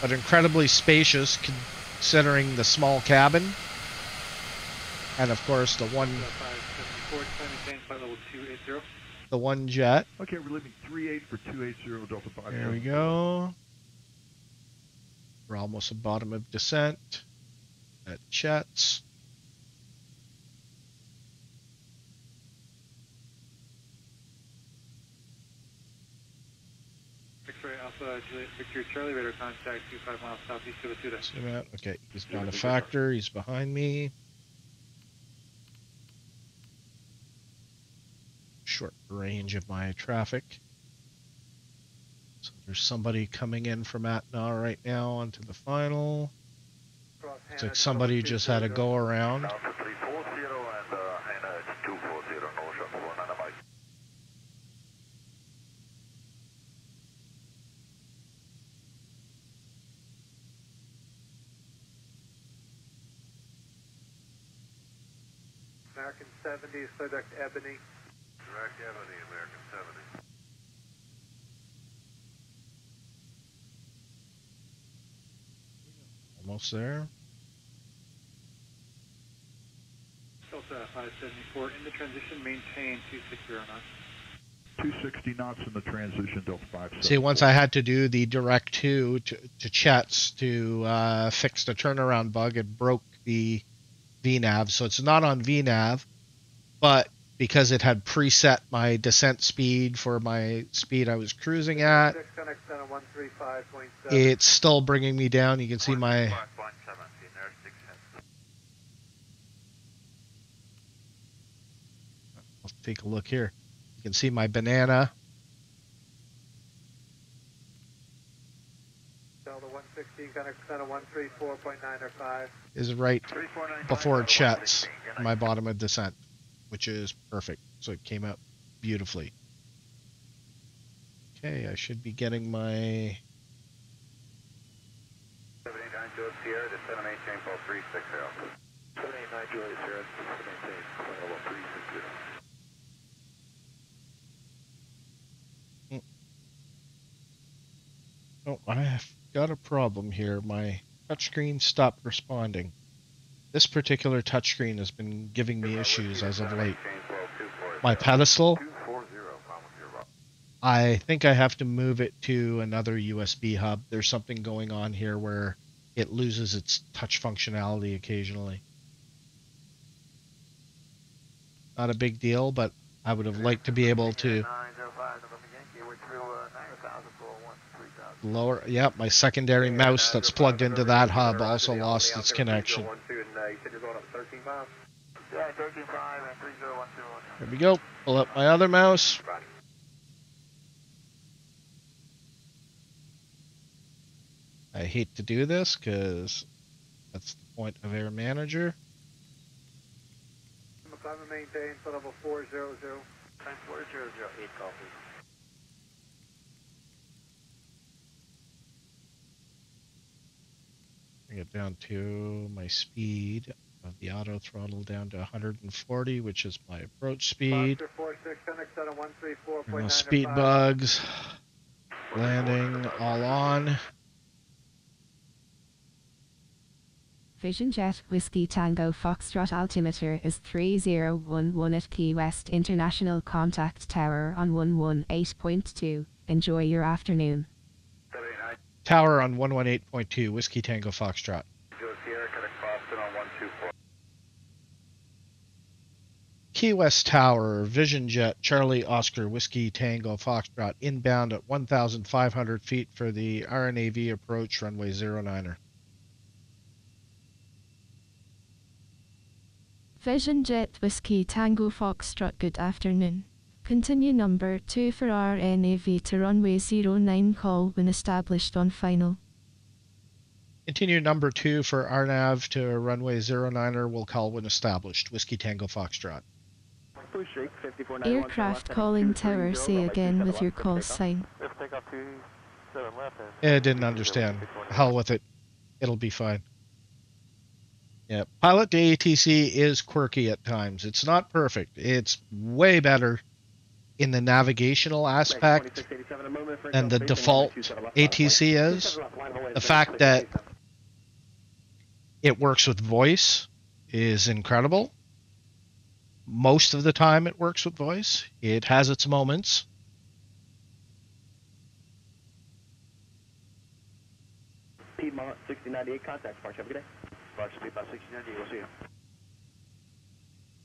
But incredibly spacious, considering the small cabin. And of course, the one jet. Okay, we're leaving 38 for 280 Delta 5. There we go. We're almost at bottom of descent at Chet's. X-ray Alpha Juliet Victor Charlie, radar contact 25 miles southeast of Atuda. Okay, he's not a factor. He's behind me. Short range of my traffic. So there's somebody coming in from Atna right now onto the final. Looks like somebody just had a go around. Alpha 340 and Hannah 2 American 70 is clear direct to Ebony. Direct Ebony, American 70. Almost there. Delta 574 in the transition, maintain 260 knots. 260 knots in the transition, Delta 5. See, once I had to do the direct to Chet's to fix the turnaround bug, it broke the VNAV. So it's not on VNAV, but because it had preset my descent speed for my speed I was cruising at, it's still bringing me down. You can see my... Let's take a look here. You can see my banana. Delta 116, center 134.905. Is right before it shuts my bottom of descent, which is perfect. So it came out beautifully. Okay, I should be getting my... 789 Juliet Sierra, descend and maintain pole 360. 789 Juliet Sierra, descend and maintain pole 360. Oh, I've got a problem here. My touchscreen stopped responding. This particular touchscreen has been giving me issues as of late. My pedestal, I think I have to move it to another USB hub. There's something going on here where it loses its touch functionality occasionally. Not a big deal, but I would have liked to be able to lower. Yep, my secondary mouse that's plugged into that hub also lost its connection. There we go. Pull up my other mouse. I hate to do this because that's the point of Air Manager. Maintain for level 400. 4008 copy. Bring it down to my speed of the auto throttle down to 140, which is my approach speed. No speed bugs. Landing all on. Vision Jet Whiskey Tango Foxtrot altimeter is 3011 at Key West International Contact Tower on 118.2. Enjoy your afternoon. Tower on 118.2, Whiskey Tango Foxtrot. Key West Tower, Vision Jet, Charlie Oscar, Whiskey Tango Foxtrot, inbound at 1,500 feet for the RNAV approach, runway 09er. Vision Jet Whiskey Tango Foxtrot, good afternoon. Continue number 2 for RNAV to runway 09, call when established on final. Continue number 2 for RNAV to runway 09er, will call when established, Whiskey Tango Foxtrot. Aircraft calling tower, say again with your call sign. I didn't understand. Hell with it. It'll be fine. Yeah, pilot to ATC is quirky at times. It's not perfect. It's way better in the navigational aspect than the default ATC is. The fact that it works with voice is incredible. Most of the time it works with voice. It has its moments. Piedmont 6098 contact, March, have a good day. March, Piedmont 6098, we'll see you.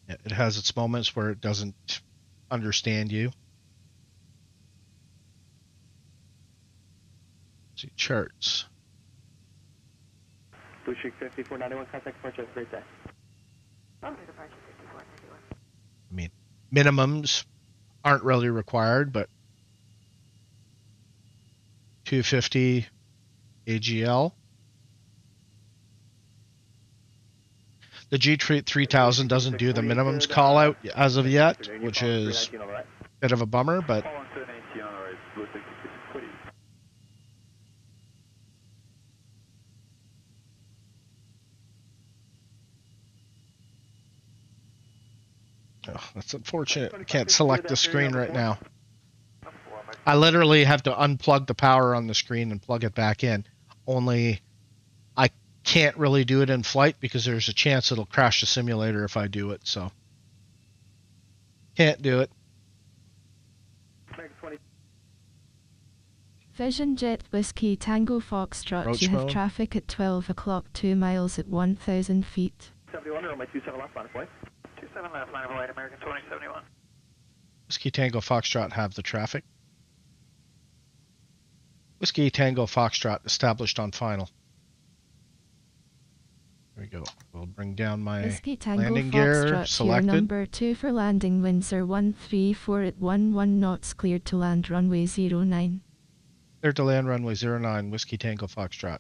Yeah, it has its moments where it doesn't understand you. Let's see, charts. Blue Streak 5491, contact, March, have a great day. I mean, minimums aren't really required, but 250 AGL. The G3000 doesn't do the minimums call out as of yet, which is a bit of a bummer, but Oh, that's unfortunate. I can't select the screen right now. I literally have to unplug the power on the screen and plug it back in. Only I can't really do it in flight because there's a chance it'll crash the simulator if I do it, so can't do it. Vision Jet Whiskey Tango Foxtrot, Roach you have mode. traffic at 12 o'clock, 2 miles at 1,000 feet. 71 or my 27 left line of flight? 27 left line of flight, American 2071. Whiskey Tango Foxtrot have the traffic. Whiskey Tango Foxtrot established on final. There we go. We'll bring down my Whiskey Tango landing gear Foxtrot, selected. your number 2 for landing, winds are 134 at 11 knots, cleared to land runway 09. Cleared to land runway 09, Whiskey Tango Foxtrot.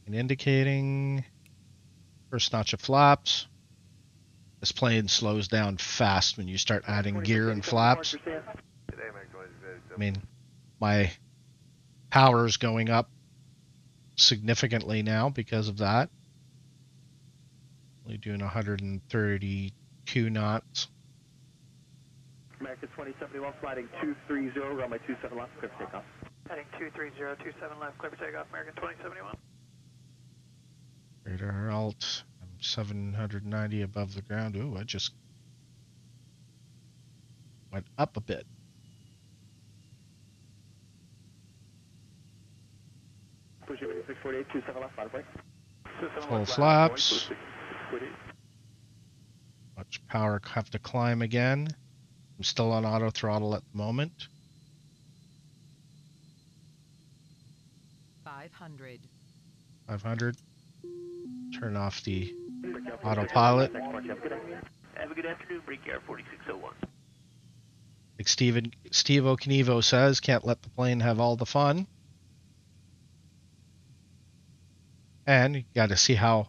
And indicating first notch of flaps. This plane slows down fast when you start adding gear and flaps. I mean, my power is going up significantly now because of that. Only doing 132 knots. American 2071 sliding 230, runway 27 left, clear for takeoff. Heading 230, 27 left, clear for takeoff, American 2071. Radar alt, I'm 790 above the ground. Ooh, I just went up a bit. Push 648, 27 left, final break. Full flaps. Much power, have to climb again. I'm still on auto throttle at the moment. 500. 500. Turn off the autopilot. Have a good afternoon, Brickyard 4601. Like Steve Oknievo says, can't let the plane have all the fun. And you got to see how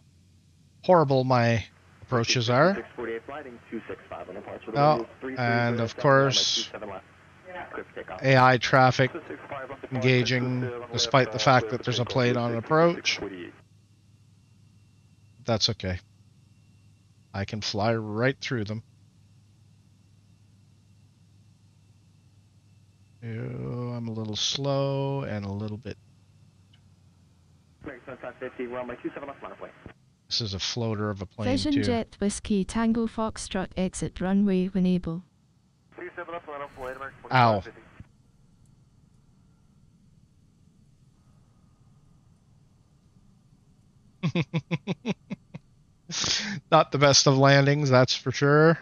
horrible my approaches are. 648 sliding 265 on departure. Oh, and of course, AI traffic engaging despite the fact that there's a plane on approach. That's okay. I can fly right through them. Oh, I'm a little slow and a little bit. This is a floater of a plane Vision too. Jet Whiskey Tango Foxtrot, exit runway when able. Ow. Not the best of landings, that's for sure.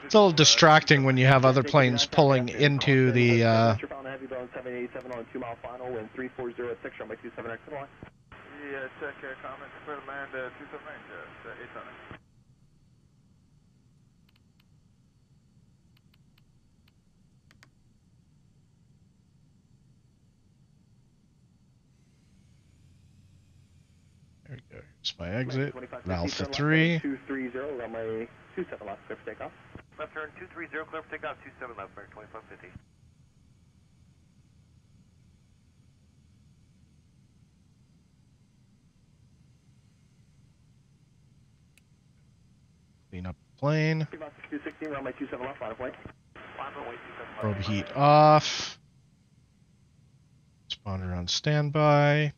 It's a little distracting when you have other planes pulling into the Yeah, check comments for the land 279, 800. There we go. It's my exit. Alpha 3. 230, runway 27 left, clear for takeoff. Left turn 230, clear for takeoff, 27 left, American 2550. Clean up the plane. 216, runway 27 left, line of flight. Probe heat off. Spawner on standby.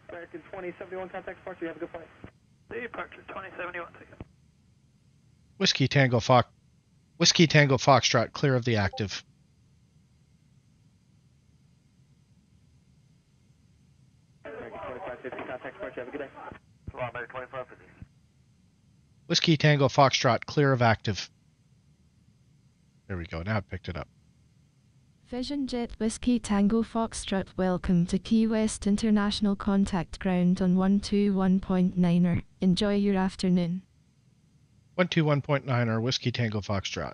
American 2071, contact departure, you have a good flight. Departure 2071, take it. Whiskey Tango Foxtrot, clear of the active. American 2550, contact departure, have a good day. American 2550. Whiskey Tango Foxtrot, clear of active. There we go, now I picked it up. Vision Jet Whiskey Tango Foxtrot, welcome to Key West International Contact Ground on 121.9er. Enjoy your afternoon. 121.9er, Whiskey Tango Foxtrot.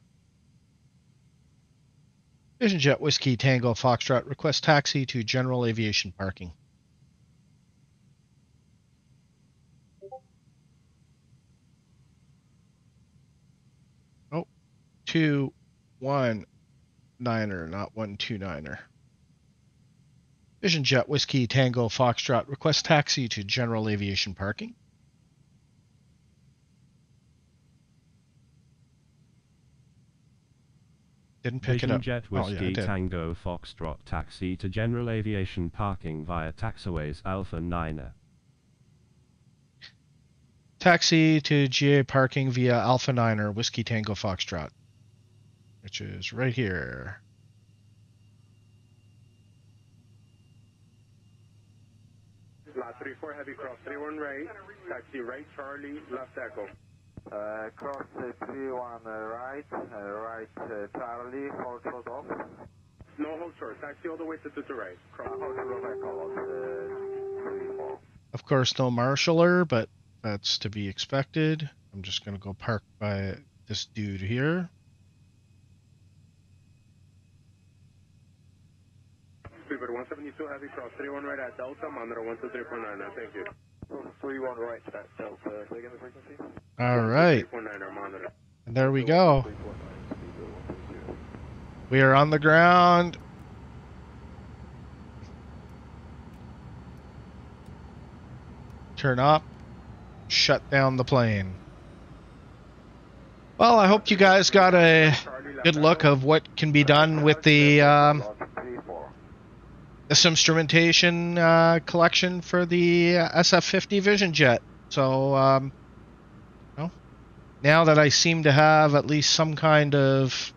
Vision Jet Whiskey Tango Foxtrot, request taxi to general aviation parking. Oh, 219er, not 129er. Vision Jet Whiskey Tango Foxtrot, request taxi to general aviation parking. Didn't pick it Vision up. Jet Oh, yeah, I Whiskey did. Tango Foxtrot taxi to general aviation parking via taxiways Alpha 9er. Taxi to GA parking via Alpha 9er Whiskey Tango Foxtrot, which is right here. Lot 34 heavy cross 31 right, taxi right Charlie, left echo. Cross 31 right, right Charlie, hold short off. No hold short, taxi all the way to the right. Cross hold short echo, 34. Of course, no marshaller, but that's to be expected. I'm just going to go park by this dude here. Speedbird 172 heavy cross 31 right at Delta, monitor 123.9 now, thank you. 31 right at Delta, say again the frequency? All right. 123.9 monitor. And there we go. We are on the ground. Turn up. Shut down the plane. Well, I hope you guys got a good look of what can be done with the Simstrumentation collection for the SF50 Vision Jet. So, well, now that I seem to have at least some kind of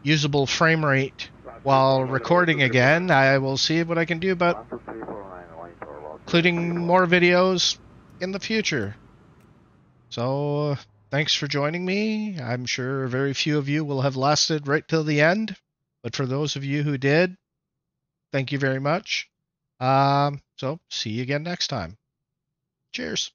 usable frame rate while recording again, I will see what I can do about including more videos in the future. So, thanks for joining me. I'm sure very few of you will have lasted right till the end, but for those of you who did, thank you very much. So, see you again next time. Cheers.